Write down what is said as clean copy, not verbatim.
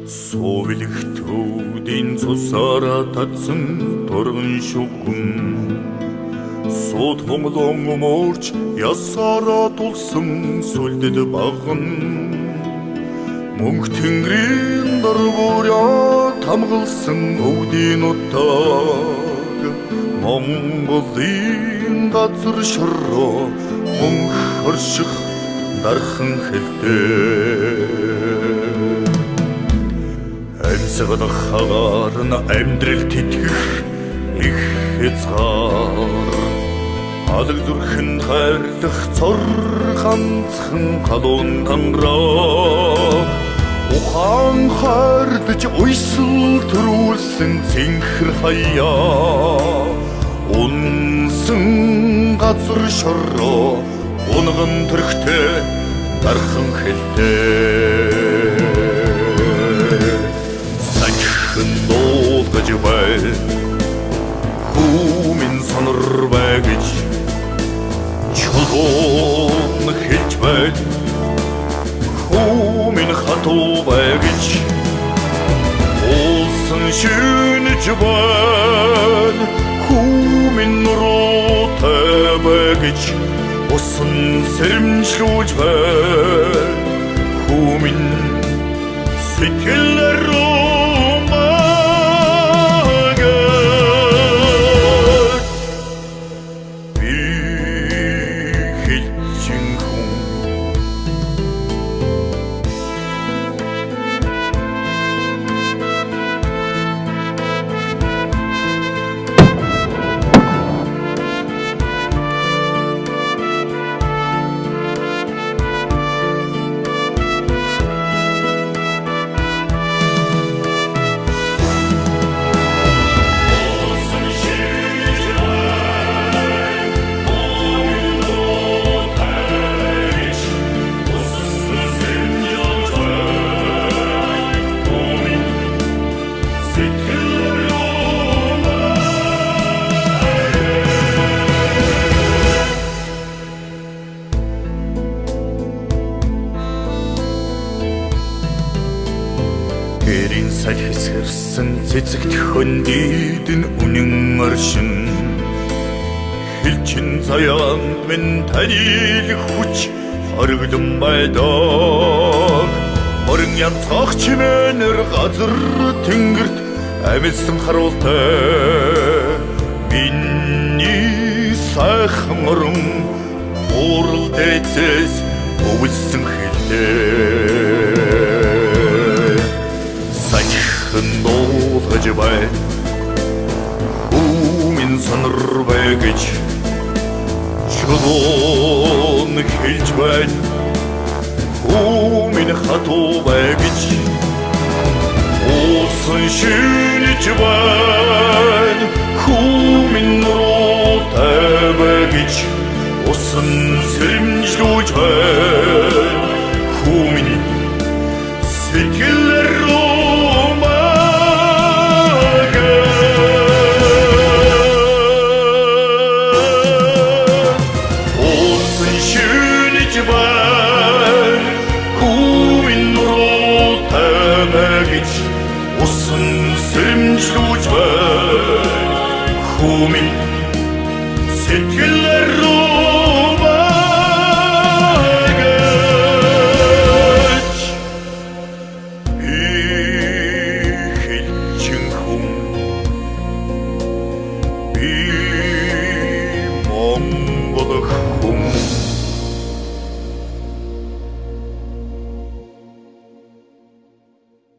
Совилэгтүүдийн цусаараа татсан торгон шугам Сууд хонглон өмөрч ясаараа тулсан сүлдэд баган Мөнх тэнгэрийн даргуураа тамгалсан өвдийн утаг Монголын газар шороо мөнх орших дархан хэлтэй Амьсгалах хагарна амьдрал тэтгэх их хязгаар Алаг зүрхэн хайрлах цор ганцхан халуун тангараа Ухаан хайрлаж уйсэл төрүүлсэн цэнхэр хаяа Унсан газар шороо унган төрхтэй дархан хэлтэй Саньхан дуулгаж бай Хүмин сонор бай гэж Чулуун хэлж бай Хүмин хатуу бай гэж Улсын шүнж бай Хүмин нуруутай бай гэж Усан сэрэмжлүүлж бай Хүмин сэтгэлээр Гэрийн саль хэсгэрсэн цэцэгт хөндийдэн үнэн оршин Хэлчин заяанд минь танил хүч хоригдон байдаг Морин янцгах чимээнэр газар тэнгэрт амилсан харуултай Миний сайхан орон уурал дээцээс өвөлсөн хэлтэй Саньхан дуулгаж бай Хүмин сонор бай гэж Чулуун хэлж бай Хүмин хатуу бай гэж Улсын шүнж бай Хүмин нуруутай бай гэж Усан сэрэмжлүүлж бай